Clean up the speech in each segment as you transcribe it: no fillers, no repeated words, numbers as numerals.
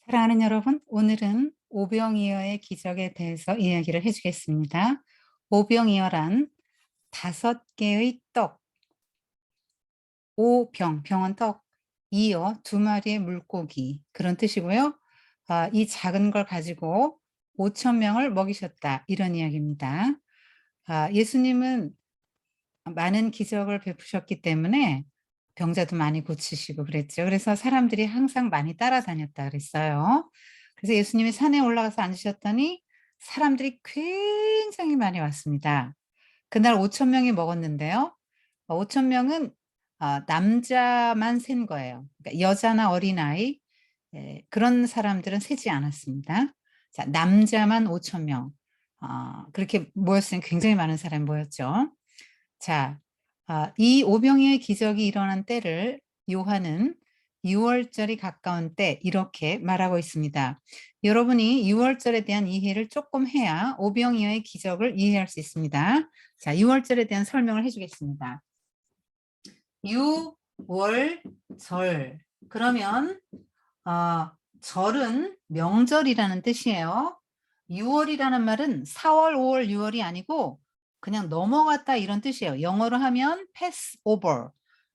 사랑하는 여러분, 오늘은 오병이어의 기적에 대해서 이야기를 해주겠습니다. 오병이어란 5개의 떡, 오병, 병은 떡, 이어 2마리의 물고기 그런 뜻이고요. 이 작은 걸 가지고 5천 명을 먹이셨다 이런 이야기입니다. 예수님은 많은 기적을 베푸셨기 때문에 병자도 많이 고치시고 그랬죠. 그래서 사람들이 항상 많이 따라다녔다 그랬어요. 그래서 예수님이 산에 올라가서 앉으셨더니 사람들이 굉장히 많이 왔습니다. 그날 5천 명이 먹었는데요. 5천 명은 남자만 센 거예요. 그러니까 여자나 어린아이 그런 사람들은 세지 않았습니다. 자, 남자만 5천 명. 그렇게 모였으니 굉장히 많은 사람이 모였죠. 자, 이 오병이어의 기적이 일어난 때를 요한은 6월절이 가까운 때 이렇게 말하고 있습니다. 여러분이 6월절에 대한 이해를 조금 해야 오병이어의 기적을 이해할 수 있습니다. 자, 6월절에 대한 설명을 해주겠습니다. 6월절. 그러면 절은 명절이라는 뜻이에요. 6월이라는 말은 4월, 5월, 6월이 아니고 그냥 넘어갔다 이런 뜻이에요. 영어로 하면 pass over.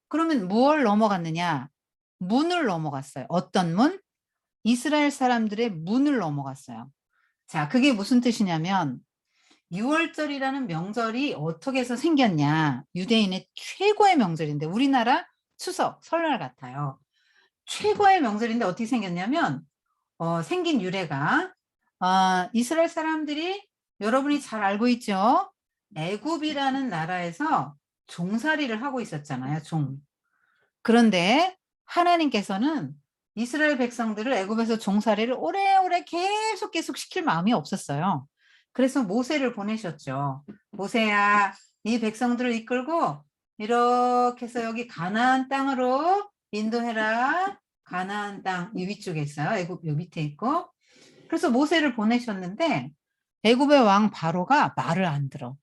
그러면 무엇을 넘어갔느냐? 문을 넘어갔어요. 어떤 문? 이스라엘 사람들의 문을 넘어갔어요. 자, 그게 무슨 뜻이냐면 6월절이라는 명절이 어떻게 해서 생겼냐? 유대인의 최고의 명절인데 우리나라 추석, 설날 같아요. 최고의 명절인데 어떻게 생겼냐면 생긴 유래가 이스라엘 사람들이 여러분이 잘 알고 있죠? 애굽이라는 나라에서 종살이를 하고 있었잖아요. 그런데 하나님께서는 이스라엘 백성들을 애굽에서 종살이를 오래오래 계속 시킬 마음이 없었어요. 그래서 모세를 보내셨죠. 모세야, 이 백성들을 이끌고 이렇게 해서 여기 가나안 땅으로 인도해라. 가나안 땅 이 위쪽에 있어요. 애굽 요 밑에 있고. 그래서 모세를 보내셨는데 애굽의 왕 바로가 말을 안 들어.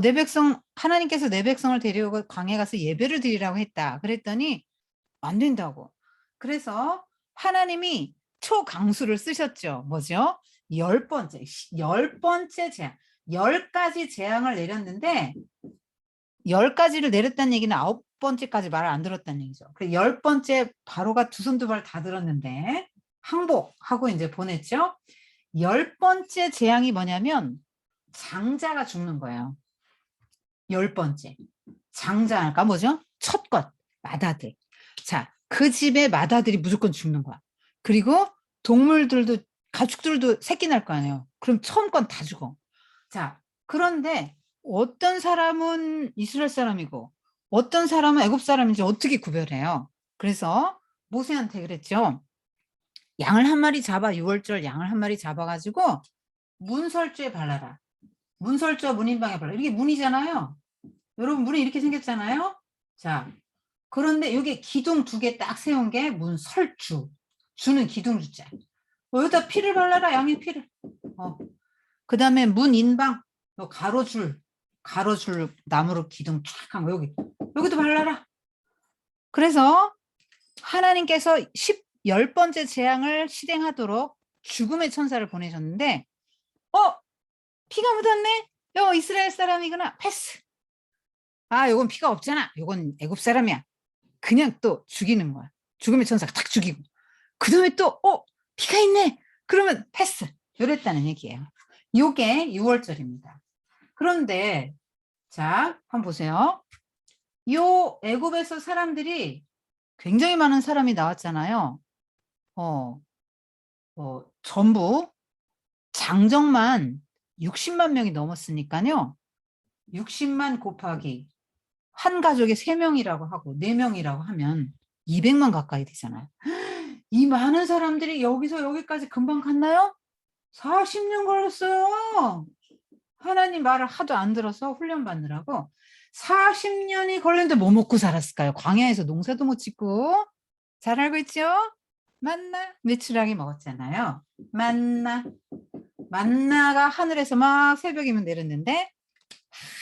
내 백성 하나님께서 내 백성을 데려오고 광야에 가서 예배를 드리라고 했다. 그랬더니 안 된다고. 그래서 하나님이 초강수를 쓰셨죠. 뭐죠? 10번째, 10번째 재앙. 10가지 재앙을 내렸는데 10가지를 내렸다는 얘기는 9번째까지 말을 안 들었다는 얘기죠. 그래서 10번째 바로가 두 손 두 발 다 들었는데 항복하고 이제 보냈죠. 10번째 재앙이 뭐냐면 장자가 죽는 거예요. 10번째. 장자가 뭐죠? 첫 것, 맏아들. 자, 그 집의 맏아들이 무조건 죽는 거야. 그리고 동물들도, 가축들도 새끼 날 거 아니에요. 그럼 처음 건 다 죽어. 자, 그런데 어떤 사람은 이스라엘 사람이고 어떤 사람은 애굽 사람인지 어떻게 구별해요? 그래서 모세한테 그랬죠. 양을 한 마리 잡아, 6월절 양을 한 마리 잡아가지고 문설주에 발라라. 문설주와 문인방에 발라. 이게 문이잖아요. 여러분 문이 이렇게 생겼잖아요. 자, 그런데 여기 기둥 2개 딱 세운 게 문설주. 주는 기둥 주자. 여기다 피를 발라라. 양의 피를. 그 다음에 문인방. 가로줄 나무로 기둥 쫙 한 거 여기도 발라라. 그래서 하나님께서 10번째 재앙을 실행하도록 죽음의 천사를 보내셨는데 피가 묻었네. 이스라엘 사람이구나. 패스. 요건 피가 없잖아. 요건 애굽 사람이야. 그냥 또 죽이는 거야. 죽음의 천사가 탁 죽이고. 그 다음에 또 피가 있네. 그러면 패스. 이랬다는 얘기예요. 요게 6월절입니다. 그런데 자, 한번 보세요. 요 애굽에서 사람들이 굉장히 많은 사람이 나왔잖아요. 전부 장정만 60만 명이 넘었으니까요. 60만 곱하기 한 가족에 3명이라고 하고 4명이라고 하면 200만 가까이 되잖아요. 이 많은 사람들이 여기서 여기까지 금방 갔나요? 40년 걸렸어요. 하나님 말을 하도 안 들어서 훈련 받느라고 40년이 걸렸는데 뭐 먹고 살았을까요? 광야에서 농사도 못 짓고. 잘 알고 있죠? 만나 메추라기 먹었잖아요. 만나가 하늘에서 막 새벽이면 내렸는데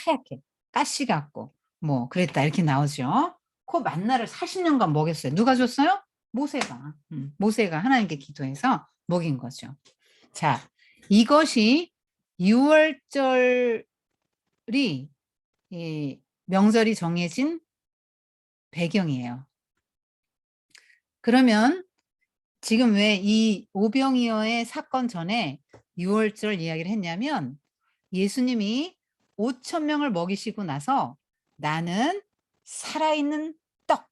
하얗게 가시 같고 뭐 그랬다 이렇게 나오죠. 그 만나를 40년간 먹였어요. 누가 줬어요? 모세가 하나님께 기도해서 먹인 거죠. 자, 이것이 유월절이 이 명절이 정해진 배경이에요. 그러면 지금 왜 이 오병이어의 사건 전에 유월절 이야기를 했냐면 예수님이 5,000명을 먹이시고 나서 나는 살아있는 떡.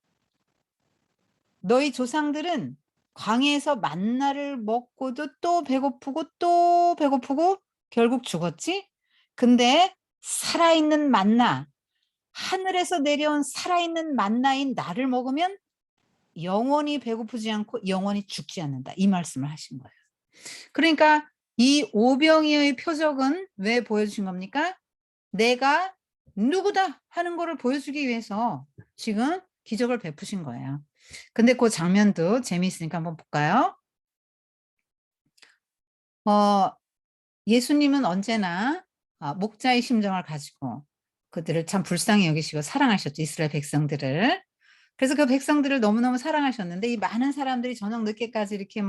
너희 조상들은 광야에서 만나를 먹고도 또 배고프고 결국 죽었지? 근데 살아있는 만나, 하늘에서 내려온 살아있는 만나인 나를 먹으면 영원히 배고프지 않고 영원히 죽지 않는다. 이 말씀을 하신 거예요. 그러니까 이 오병이어의 표적은 왜 보여주신 겁니까? 내가 누구다 하는 거를 보여주기 위해서 지금 기적을 베푸신 거예요. 근데 그 장면도 재미있으니까 한번 볼까요? 예수님은 언제나 목자의 심정을 가지고 그들을 참 불쌍히 여기시고 사랑하셨죠. 이스라엘 백성들을. 그래서 그 백성들을 너무너무 사랑하셨는데 이 많은 사람들이 저녁 늦게까지 이렇게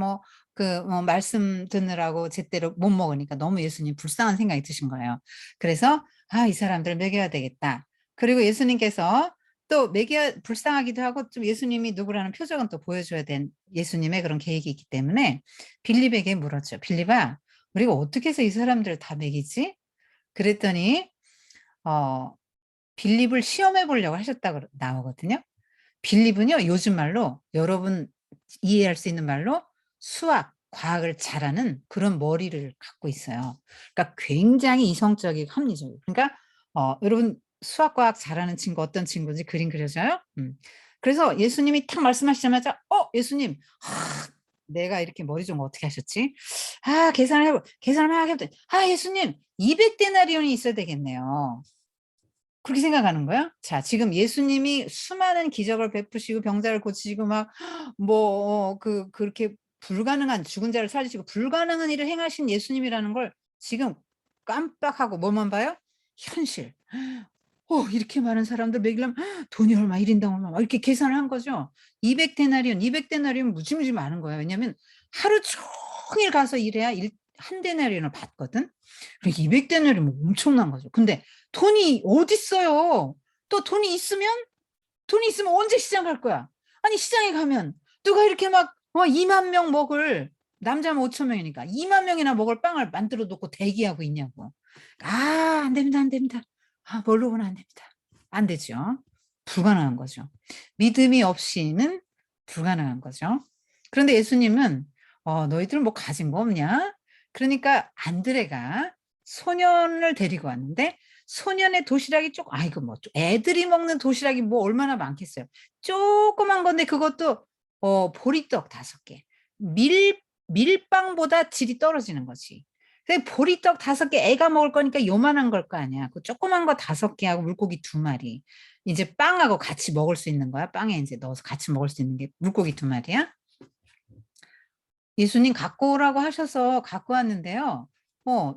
말씀 듣느라고 제대로 못 먹으니까 너무 예수님 불쌍한 생각이 드신 거예요. 그래서 이 사람들을 먹여야 되겠다. 그리고 예수님께서 또 불쌍하기도 하고 좀 예수님이 누구라는 표적은 또 보여줘야 된 예수님의 그런 계획이 있기 때문에 빌립에게 물었죠. 빌립아, 우리가 어떻게 해서 이 사람들을 다 먹이지? 그랬더니 빌립을 시험해 보려고 하셨다고 나오거든요. 빌립은요, 요즘 말로 여러분 이해할 수 있는 말로 수학, 과학을 잘하는 그런 머리를 갖고 있어요. 그러니까 굉장히 이성적이고 합리적이고. 그러니까 여러분 수학, 과학 잘하는 친구 어떤 친구인지 그림 그려져요? 그래서 예수님이 탁 말씀하시자마자 예수님, 내가 이렇게 머리 좀 어떻게 하셨지? 계산을 막 해보더니 예수님 200데나리온이 있어야 되겠네요. 그렇게 생각하는 거야? 자, 지금 예수님이 수많은 기적을 베푸시고 병자를 고치시고 그렇게 불가능한 죽은 자를 살리시고 불가능한 일을 행하신 예수님이라는 걸 지금 깜빡하고 뭐만 봐요? 현실. 이렇게 많은 사람들 먹이려면 돈이 얼마, 1인당 얼마 이렇게 계산을 한 거죠. 200데나리온 무지무지 많은 거예요. 왜냐면 하루 종일 가서 일해야 한 데나리온을 받거든. 그러니까 200데나리온 엄청난 거죠. 근데 돈이 어딨어요. 또 돈이 있으면 언제 시장 갈 거야? 아니 시장에 가면 누가 이렇게 2만 명 먹을 남자면 5,000명이니까 2만 명이나 먹을 빵을 만들어 놓고 대기하고 있냐고. 안 됩니다. 안 됩니다. 모르고는 안 됩니다. 안 되죠. 불가능한 거죠. 믿음이 없이는 불가능한 거죠. 그런데 예수님은 너희들은 뭐 가진 거 없냐? 그러니까 안드레가 소년을 데리고 왔는데 소년의 도시락이 이거 애들이 먹는 도시락이 뭐 얼마나 많겠어요. 조그만 건데 그것도 보리떡 5개. 밀빵보다 질이 떨어지는 거지. 보리떡 5개 애가 먹을 거니까 요만한 걸 거 아니야. 그 조그만 거 5개하고 물고기 2마리. 이제 빵하고 같이 먹을 수 있는 거야. 빵에 이제 넣어서 같이 먹을 수 있는 게 물고기 2마리야. 예수님 갖고 오라고 하셔서 갖고 왔는데요.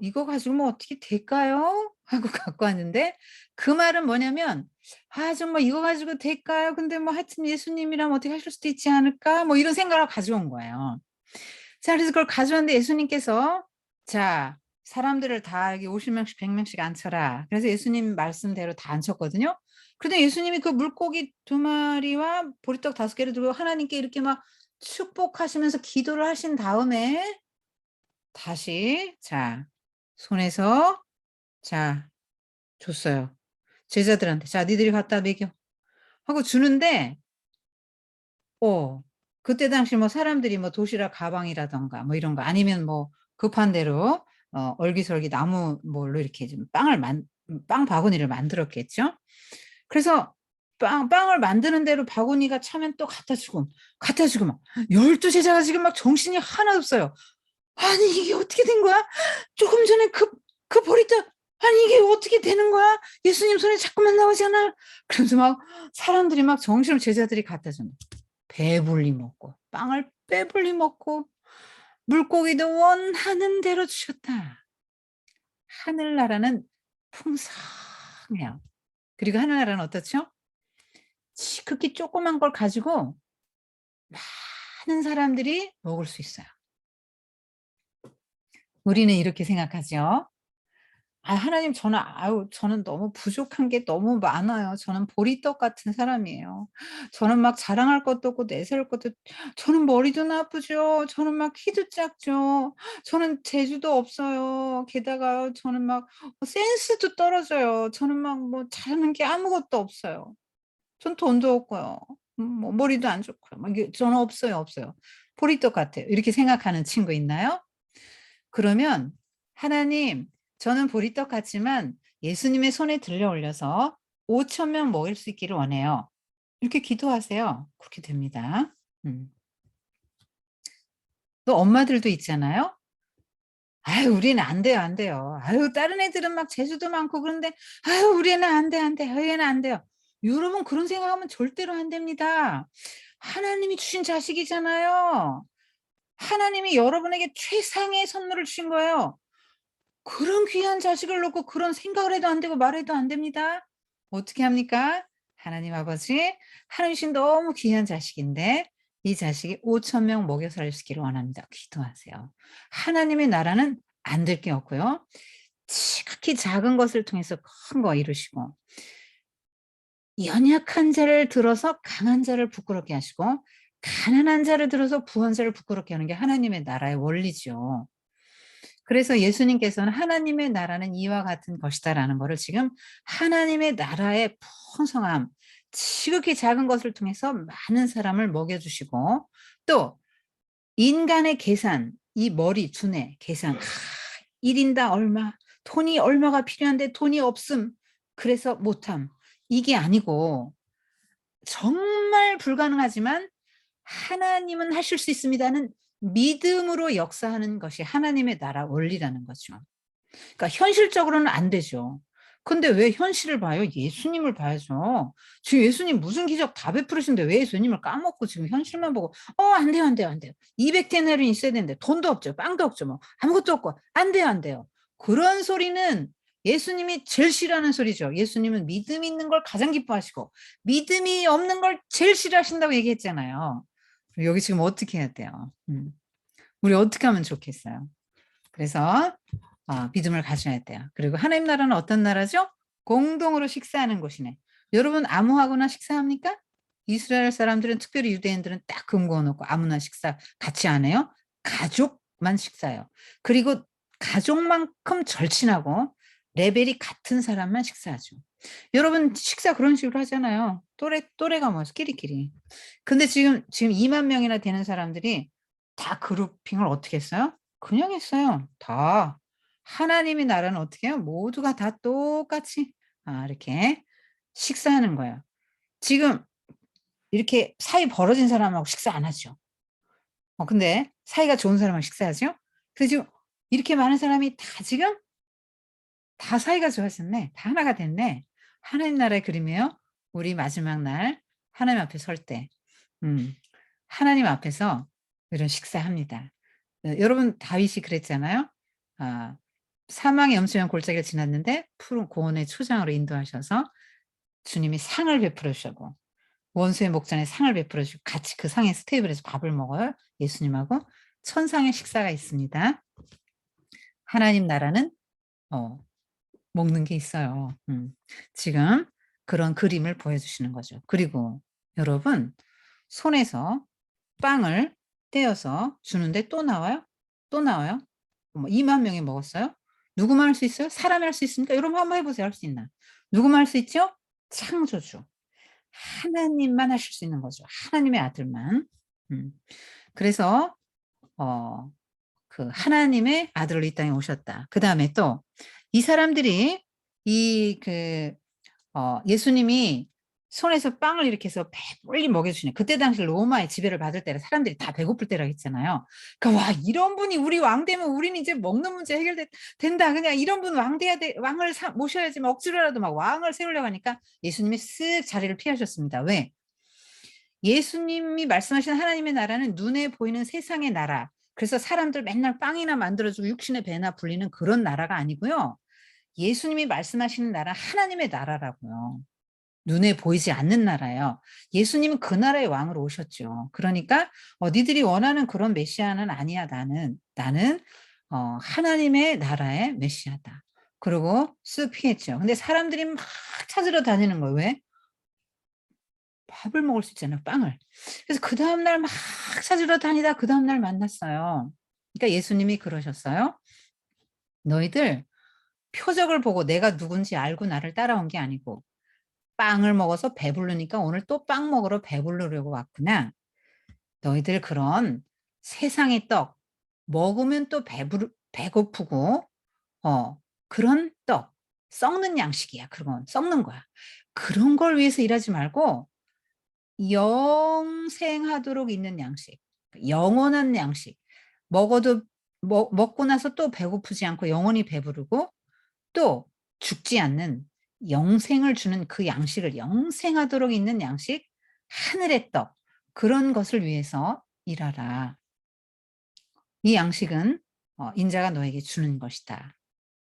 이거 가지고 뭐 어떻게 될까요? 하고 갖고 왔는데 그 말은 뭐냐면 정말 이거 가지고 될까요? 근데 하여튼 예수님이라면 어떻게 하실 수도 있지 않을까? 이런 생각을 가져온 거예요. 자, 그래서 그걸 가져왔는데 예수님께서 자, 사람들을 다 여기 50명씩 100명씩 앉혀라. 그래서 예수님 말씀대로 다 앉혔거든요. 그런데 예수님이 그 물고기 2마리와 보리떡 5개를 들고 하나님께 이렇게 축복하시면서 기도를 하신 다음에 다시 손에서 줬어요. 제자들한테 니들이 갖다 먹여 하고 주는데 그때 당시 사람들이 도시락 가방이라던가 이런 거 아니면 급한 대로 얼기설기 나무 뭘로 이렇게 좀 빵 바구니를 만들었겠죠. 그래서 빵을 만드는 대로 바구니가 차면 또 갖다 주고 12 제자가 지금 정신이 하나도 없어요. 아니 이게 어떻게 된 거야? 조금 전에 그 보리떡 아니 이게 어떻게 되는 거야? 예수님 손에 자꾸만 나오잖아. 그러면서 사람들이 정신을 제자들이 갖다 줍니다. 배불리 먹고 빵을 빼불리 먹고 물고기도 원하는 대로 주셨다. 하늘나라는 풍성해요. 그리고 하늘나라는 어떻죠? 지극히 조그만 걸 가지고 많은 사람들이 먹을 수 있어요. 우리는 이렇게 생각하죠. 아 하나님 저는 너무 부족한 게 너무 많아요. 저는 보리떡 같은 사람이에요. 저는 막 자랑할 것도 없고 내세울 것도 저는 머리도 나쁘죠. 저는 막 키도 작죠. 저는 재주도 없어요. 게다가 저는 막 센스도 떨어져요. 저는 막 뭐 잘하는 게 아무것도 없어요. 전 돈도 없고요. 뭐 머리도 안 좋고요. 막 이게 저는 없어요, 없어요. 보리떡 같아요. 이렇게 생각하는 친구 있나요? 그러면 "하나님 저는 보리떡 같지만 예수님의 손에 들려 올려서 5천 명 먹일 수 있기를 원해요." 이렇게 기도하세요. 그렇게 됩니다. 음. 또 엄마들도 있잖아요. "아유 우리는 안 돼요, 안 돼요. 아유 다른 애들은 막 재주도 많고 그런데 아유 우리 애는 안 돼, 안 돼. 아유 얘는 안 돼요." 여러분 그런 생각하면 절대로 안 됩니다. 하나님이 주신 자식이잖아요. 하나님이 여러분에게 최상의 선물을 주신 거예요. 그런 귀한 자식을 놓고 그런 생각을 해도 안 되고 말해도 안 됩니다. 어떻게 합니까? 하나님 아버지, 하나님 신 너무 귀한 자식인데 이 자식이 5천 명 먹여 살리시기를 원합니다. 기도하세요. 하나님의 나라는 안 될 게 없고요. 지극히 작은 것을 통해서 큰 거 이루시고 연약한 자를 들어서 강한 자를 부끄럽게 하시고 가난한 자를 들어서 부한 자를 부끄럽게 하는 게 하나님의 나라의 원리죠. 그래서 예수님께서는 "하나님의 나라는 이와 같은 것이다."라는 거를 지금 하나님의 나라의 풍성함, 지극히 작은 것을 통해서 많은 사람을 먹여 주시고 또 인간의 계산, 이 머리, 두뇌 계산 1 인당 얼마, 돈이 얼마가 필요한데 돈이 없음. 그래서 못함. 이게 아니고 정말 불가능하지만 하나님은 하실 수 있습니다는 믿음으로 역사하는 것이 하나님의 나라 원리라는 거죠. 그러니까 현실적으로는 안 되죠. 근데 왜 현실을 봐요? 예수님을 봐야죠. 지금 예수님 무슨 기적 다 베풀으신데 왜 예수님을 까먹고 지금 현실만 보고 안 돼요, 안 돼요, 안 돼요. 200 데나리온 있어야 되는데 돈도 없죠. 빵도 없죠. 뭐 아무것도 없고 안 돼요, 안 돼요. 그런 소리는 예수님이 제일 싫어하는 소리죠. 예수님은 믿음 있는 걸 가장 기뻐하시고 믿음이 없는 걸 제일 싫어하신다고 얘기했잖아요. 여기 지금 어떻게 해야 돼요? 우리 어떻게 하면 좋겠어요? 그래서 믿음을 가져야 돼요. 그리고 하나님 나라는 어떤 나라죠? 공동으로 식사하는 곳이네. 여러분 아무하고나 식사합니까? 이스라엘 사람들은 특별히 유대인들은 딱 금고어 놓고 아무나 식사 같이 안 해요. 가족만 식사해요. 그리고 가족만큼 절친하고 레벨이 같은 사람만 식사하죠. 여러분 식사 그런 식으로 하잖아요. 또래가 뭐 끼리끼리. 근데 지금 2만 명이나 되는 사람들이 다 그룹핑을 어떻게 했어요? 그냥 했어요. 다. 하나님의 나라는 어떻게 해요? 모두가 다 똑같이 이렇게 식사하는 거예요. 지금 이렇게 사이 벌어진 사람하고 식사 안 하죠. 근데 사이가 좋은 사람하고 식사하죠. 그래서 지금 이렇게 많은 사람이 다 지금 다 사이가 좋아졌네. 다 하나가 됐네. 하나님 나라의 그림이에요. 우리 마지막 날 하나님 앞에 설 때 음 하나님 앞에서 이런 식사합니다. 여러분 다윗이 그랬잖아요. 아 사망의 염소형 골짜기를 지났는데 푸른 고원의 초장으로 인도하셔서 주님이 상을 베풀어 주시고 원수의 목전에 상을 베풀어 주시고 같이 그 상에서 테이블에서 밥을 먹어요, 예수님하고. 천상의 식사가 있습니다. 하나님 나라는 어 먹는 게 있어요. 지금 그런 그림을 보여주시는 거죠. 그리고 여러분 손에서 빵을 떼어서 주는데 또 나와요? 또 나와요? 뭐 2만 명이 먹었어요? 누구만 할 수 있어요? 사람이 할 수 있습니까? 여러분 한번 해 보세요. 할 수 있나? 누구만 할 수 있죠? 창조주. 하나님만 하실 수 있는 거죠. 하나님의 아들만. 음. 그래서 어 하나님의 아들로 이 땅에 오셨다. 그다음에 또 이 사람들이 이 예수님이 손에서 빵을 이렇게 해서 배불리 먹여 주시네. 그때 당시 로마의 지배를 받을 때라 사람들이 다 배고플 때라고 했잖아요. 그러니까 '와 이런 분이 우리 왕 되면 우리는 이제 먹는 문제 해결됐 된다. 그냥 이런 분 왕 돼야 돼. 왕을 모셔야지.' 막 억지로라도 막 왕을 세우려고 하니까 예수님이 쓱 자리를 피하셨습니다. 왜? 예수님이 말씀하신 하나님의 나라는 눈에 보이는 세상의 나라. 그래서 사람들 맨날 빵이나 만들어 주고 육신의 배나 불리는 그런 나라가 아니고요. 예수님이 말씀하시는 나라 하나님의 나라라고요. 눈에 보이지 않는 나라예요. 예수님은 그 나라의 왕으로 오셨죠. 그러니까 니들이 원하는 그런 메시아는 아니야. 나는 하나님의 나라의 메시아다. 그리고 쓱 피했죠. 근데 사람들이 막 찾으러 다니는 거예요. 왜? 밥을 먹을 수 있잖아요, 빵을. 그래서 그다음 날 막 찾으러 다니다 그다음 날 만났어요. 그러니까 예수님이 그러셨어요. "너희들 표적을 보고 내가 누군지 알고 나를 따라온 게 아니고 빵을 먹어서 배부르니까 오늘 또 빵 먹으러 배부르려고 왔구나. 너희들 그런 세상의 떡 먹으면 또 배고프고 그런 떡 썩는 양식이야. 그건 썩는 거야. 그런 걸 위해서 일하지 말고 영생하도록 있는 양식, 영원한 양식. 먹어도 먹고 나서 또 배고프지 않고 영원히 배부르고 또 죽지 않는 영생을 주는 그 양식을 영생하도록 있는 양식, 하늘의 떡 그런 것을 위해서 일하라. 이 양식은 인자가 너에게 주는 것이다.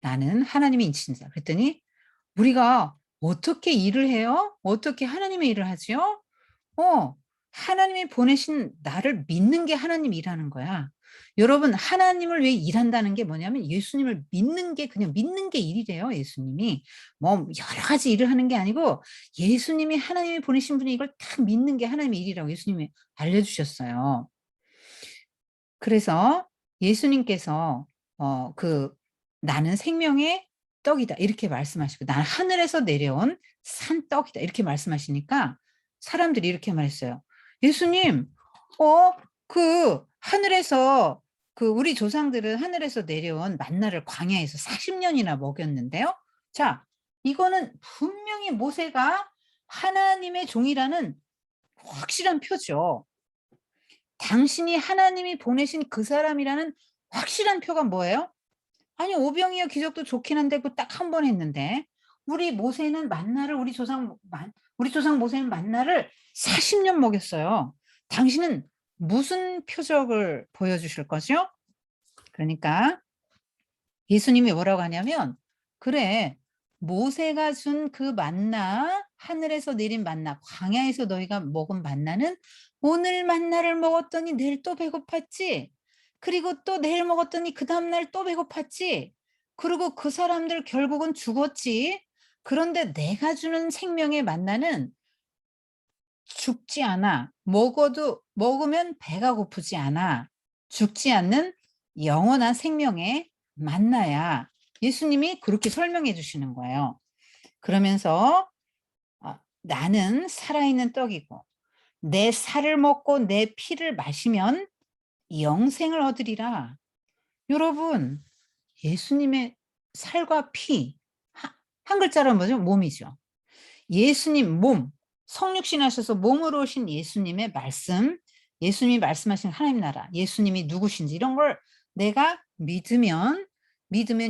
나는 하나님의 인친자. 그랬더니 우리가 어떻게 일을 해요? 어떻게 하나님의 일을 하지요? 하나님이 보내신 나를 믿는 게 하나님 일하는 거야. 여러분 하나님을 위해 일한다는 게 뭐냐면 예수님을 믿는 게 그냥 믿는 게 일이래요 예수님이. 뭐 여러 가지 일을 하는 게 아니고 예수님이 하나님이 보내신 분이 이걸 딱 믿는 게 하나님의 일이라고 예수님이 알려주셨어요. 그래서 예수님께서 "나는 생명의 떡이다." 이렇게 말씀하시고 "나는 하늘에서 내려온 산떡이다." 이렇게 말씀하시니까 사람들이 이렇게 말했어요. "예수님 하늘에서 우리 조상들은 하늘에서 내려온 만나를 광야에서 40 년이나 먹였는데요. 자 이거는 분명히 모세가 하나님의 종이라는 확실한 표죠. 당신이 하나님이 보내신 그 사람이라는 확실한 표가 뭐예요? 아니 오병이어 기적도 좋긴 한데 그 딱 한 번 했는데 우리 모세는 만나를 우리 조상 모세는 만나를 40년 먹였어요. 당신은 무슨 표적을 보여주실 거죠? 그러니까 예수님이 뭐라고 하냐면 "그래 모세가 준 그 만나 하늘에서 내린 만나 광야에서 너희가 먹은 만나는 오늘 만나를 먹었더니 내일 또 배고팠지. 그리고 또 내일 먹었더니 그다음 날 또 배고팠지. 그리고 그 사람들 결국은 죽었지. 그런데 내가 주는 생명의 만나는 죽지 않아. 먹으면 배가 고프지 않아. 죽지 않는 영원한 생명의 만나야." 예수님이 그렇게 설명해 주시는 거예요. 그러면서 "나는 살아있는 떡이고 내 살을 먹고 내 피를 마시면 영생을 얻으리라." 여러분 예수님의 살과 피 한 글자로 뭐죠? 몸이죠. 예수님 몸, 성육신 하셔서 몸으로 오신 예수님의 말씀, 예수님이 말씀하신 하나님 나라, 예수님이 누구신지 이런 걸 내가 믿으면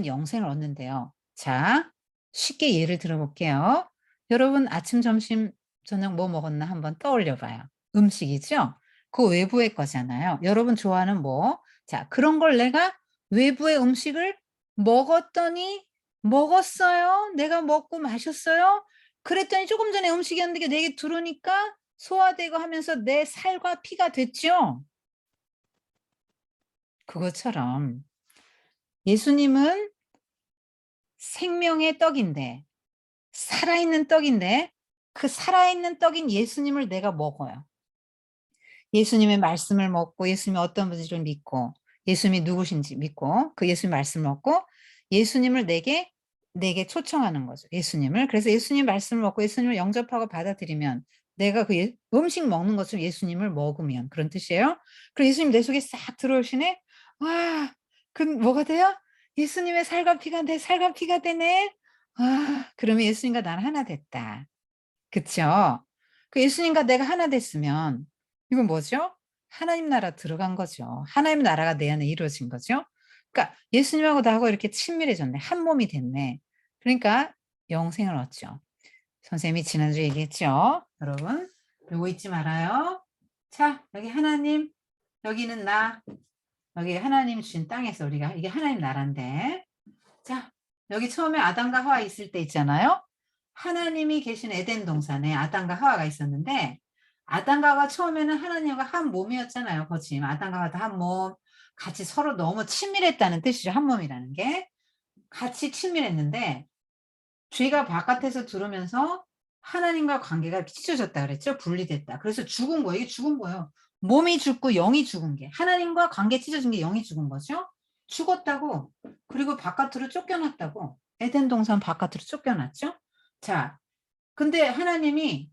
영생을 얻는데요. 자, 쉽게 예를 들어 볼게요. 여러분 아침, 점심, 저녁 뭐 먹었나 한번 떠올려 봐요. 음식이죠? 그 외부의 거잖아요. 여러분 좋아하는 뭐. 자, 그런 걸 내가 외부의 음식을 먹었더니 먹었어요. 내가 먹고 마셨어요. 그랬더니 조금 전에 음식이었는데 게 내게 들어오니까 소화되고 하면서 내 살과 피가 됐죠. 그것처럼 예수님은 생명의 떡인데 살아있는 떡인데 그 살아있는 떡인 예수님을 내가 먹어요. 예수님의 말씀을 먹고 예수님이 어떤 분인지를 믿고 예수님이 누구신지 믿고 그 예수님 말씀을 먹고 예수님을 내게 초청하는 거죠, 예수님을. 그래서 예수님 말씀을 먹고 예수님을 영접하고 받아들이면 내가 음식 먹는 것처럼 예수님을 먹으면 그런 뜻이에요. 그리고 예수님 내 속에 싹 들어오시네. 와 뭐가 돼요? 예수님의 살과 피가 내 살과 피가 되네. 그러면 예수님과 나는 하나 됐다. 그쵸? 그 예수님과 내가 하나 됐으면 이건 뭐죠? 하나님 나라 들어간 거죠. 하나님 나라가 내 안에 이루어진 거죠. 그러니까 예수님하고 나하고 이렇게 친밀해졌네. 한 몸이 됐네. 그러니까 영생을 얻죠. 선생님이 지난주에 얘기했죠. 여러분 요거 잊지 말아요. 자 여기 하나님, 여기는 나, 여기 하나님 주신 땅에서 우리가 이게 하나님 나라인데 자 여기 처음에 아담과 하와 있을 때 있잖아요. 하나님이 계신 에덴 동산에 아담과 하와가 있었는데 아담과 하와가 처음에는 하나님과 한 몸이었잖아요. 거친 아담과 하와도 한 몸, 같이 서로 너무 친밀했다는 뜻이죠. 한 몸이라는 게. 같이 친밀했는데 죄가 바깥에서 들어오면서 하나님과 관계가 찢어졌다 그랬죠. 분리됐다. 그래서 죽은 거예요. 이게 죽은 거예요. 몸이 죽고 영이 죽은 게. 하나님과 관계 찢어진 게 영이 죽은 거죠. 죽었다고. 그리고 바깥으로 쫓겨났다고. 에덴 동산 바깥으로 쫓겨났죠. 자, 근데 하나님이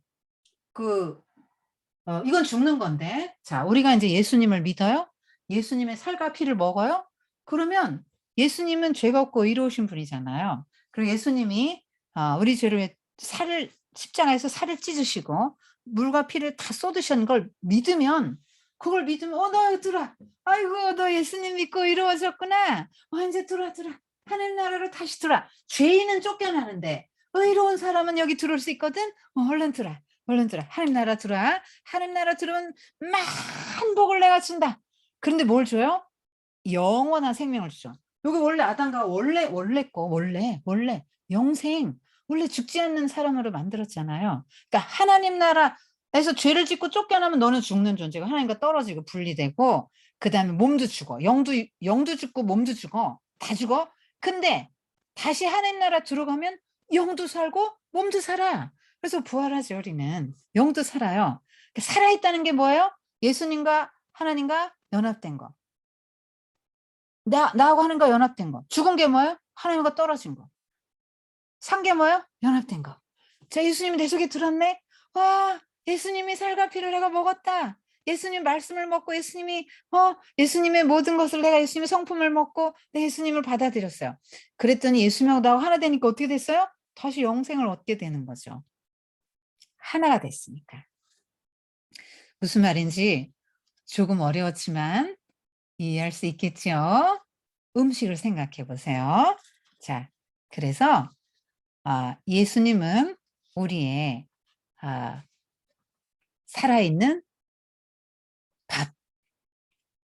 이건 죽는 건데, 자, 우리가 이제 예수님을 믿어요? 예수님의 살과 피를 먹어요? 그러면 예수님은 죄가 없고 의로우신 분이잖아요. 그리고 예수님이 우리 죄를 위해 십자가에서 살을 찢으시고 물과 피를 다 쏟으신 걸 믿으면, 그걸 믿으면 너 들어와. 아이고 너 예수님 믿고 의로워졌구나. 이제 들어와. 하늘 나라로 다시 들어와. 죄인은 쫓겨나는데 의로운 사람은 여기 들어올 수 있거든. 얼른 들어와. 얼른 들어와. 하늘 나라 들어와. 하늘 나라 들어오면 많은 복을 내가 준다. 그런데 뭘 줘요? 영원한 생명을 주죠. 여기 원래 아담과 원래 영생, 원래 죽지 않는 사람으로 만들었잖아요. 그러니까 하나님 나라에서 죄를 짓고 쫓겨나면 너는 죽는 존재고 하나님과 떨어지고 분리되고, 그다음에 몸도 죽어. 영도 죽고 몸도 죽어. 다 죽어. 근데 다시 하나님 나라 들어가면 영도 살고 몸도 살아. 그래서 부활하지 우리는. 영도 살아요. 살아있다는 게 뭐예요? 예수님과 하나님과 연합된 거. 나하고 하나님과 연합된 거. 죽은 게 뭐예요? 하나님과 떨어진 거. 산 게 뭐예요? 연합된 거. 자, 예수님이 내 속에 들었네? 와, 예수님이 살과 피를 내가 먹었다. 예수님 말씀을 먹고 예수님의 모든 것을 내가 예수님의 성품을 먹고 내 예수님을 받아들였어요. 그랬더니 예수님하고 나하고 하나 되니까 어떻게 됐어요? 다시 영생을 얻게 되는 거죠. 하나가 됐으니까. 무슨 말인지 조금 어려웠지만 이해할 수 있겠죠? 음식을 생각해 보세요. 자, 그래서 예수님은 우리의 살아있는 밥,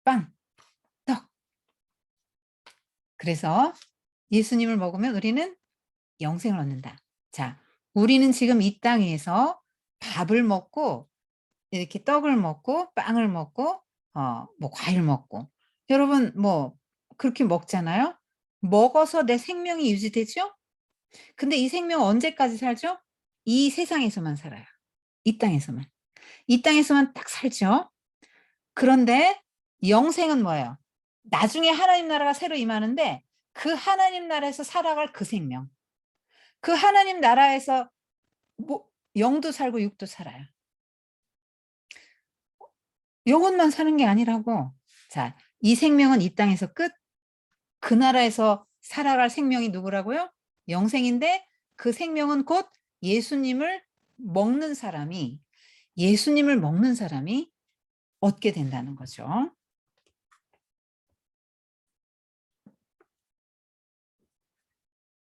빵, 떡. 그래서 예수님을 먹으면 우리는 영생을 얻는다. 자, 우리는 지금 이 땅에서 밥을 먹고 이렇게 떡을 먹고 빵을 먹고 뭐 과일 먹고, 여러분 뭐 그렇게 먹잖아요. 먹어서 내 생명이 유지되죠? 근데 이 생명은 언제까지 살죠? 이 세상에서만 살아요. 이 땅에서만. 이 땅에서만 딱 살죠. 그런데 영생은 뭐예요? 나중에 하나님 나라가 새로 임하는데 그 하나님 나라에서 살아갈 그 생명. 그 하나님 나라에서 영도 살고 육도 살아요. 영혼만 사는 게 아니라고. 자, 이 생명은 이 땅에서 끝. 그 나라에서 살아갈 생명이 누구라고요? 영생인데 그 생명은 곧 예수님을 먹는 사람이 얻게 된다는 거죠.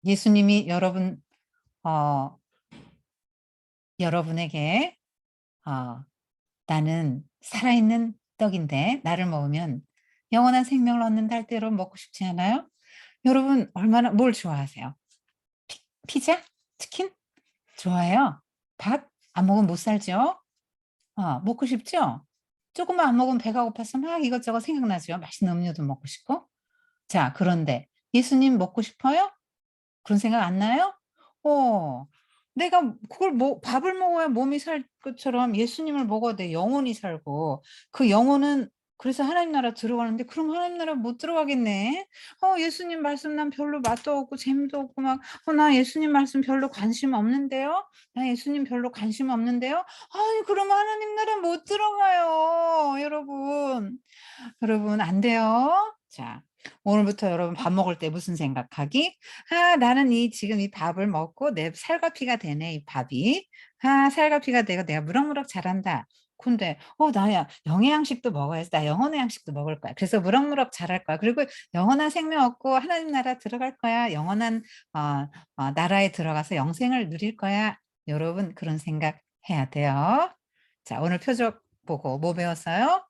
예수님이 여러분에게 나는 살아있는 떡인데 나를 먹으면 영원한 생명을 얻는다 할 때로 먹고 싶지 않아요? 여러분 뭘 좋아하세요? 피자? 치킨? 좋아해요? 밥? 안 먹으면 못 살죠? 먹고 싶죠? 조금만 안 먹으면 배가 고파서 막 이것저것 생각나죠? 맛있는 음료도 먹고 싶고. 자, 그런데 예수님 먹고 싶어요? 그런 생각 안 나요? 내가 밥을 먹어야 몸이 살 것처럼 예수님을 먹어야 내 영혼이 살고, 그 영혼은 그래서 하나님 나라 들어가는데 그럼 하나님 나라 못 들어가겠네. 예수님 말씀 난 별로 맛도 없고 재미도 없고 막 나 예수님 말씀 별로 관심 없는데요. 나 예수님 별로 관심 없는데요. 아니 그러면 하나님 나라 못 들어가요. 여러분 안 돼요. 자, 오늘부터 여러분 밥 먹을 때 무슨 생각하기? 나는 지금 이 밥을 먹고 내 살과 피가 되네, 이 밥이. 살과 피가 되고 내가 무럭무럭 자란다. 근데 나야 영의 양식도 먹어야지. 나 영혼의 양식도 먹을 거야. 그래서 무럭무럭 자랄 거야. 그리고 영원한 생명 얻고 하나님 나라 들어갈 거야. 영원한 나라에 들어가서 영생을 누릴 거야. 여러분 그런 생각 해야 돼요. 자, 오늘 표적 보고 뭐 배웠어요?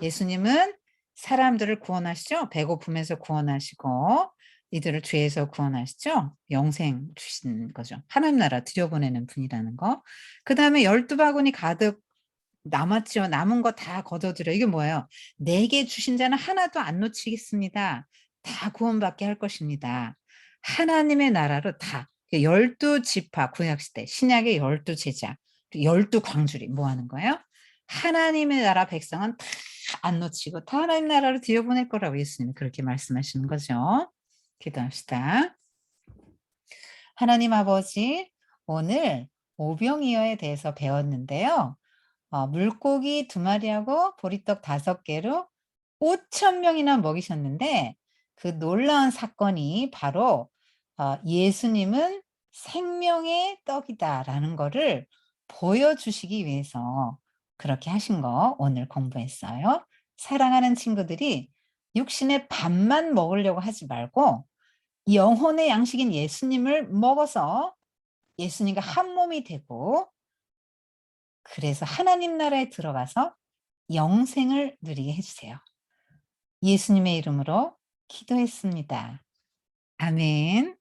예수님은 사람들을 구원하시죠. 배고픔에서 구원하시고, 이들을 죄에서 구원하시죠. 영생 주신 거죠. 하나님 나라 들여보내는 분이라는 거. 그다음에 12 바구니 가득 남았죠. 남은 거 다 거둬들여. 이게 뭐예요? 내게 주신 자는 하나도 안 놓치겠습니다. 다 구원받게 할 것입니다. 하나님의 나라로 다 12 지파 구약 시대 신약의 12 제자 12 광주리 뭐 하는 거예요? 하나님의 나라 백성은 다 안 놓치고 다 하나님 나라로 들여보낼 거라고 예수님이 그렇게 말씀하시는 거죠. 기도합시다. 하나님 아버지, 오늘 오병이어에 대해서 배웠는데요. 물고기 2 마리하고 보리떡 5 개로 5천 명이나 먹이셨는데 그 놀라운 사건이 바로 예수님은 생명의 떡이다라는 거를 보여주시기 위해서 그렇게 하신 거 오늘 공부했어요. 사랑하는 친구들이 육신의 밥만 먹으려고 하지 말고 영혼의 양식인 예수님을 먹어서 예수님과 한 몸이 되고 그래서 하나님 나라에 들어가서 영생을 누리게 해 주세요. 예수님의 이름으로 기도했습니다. 아멘.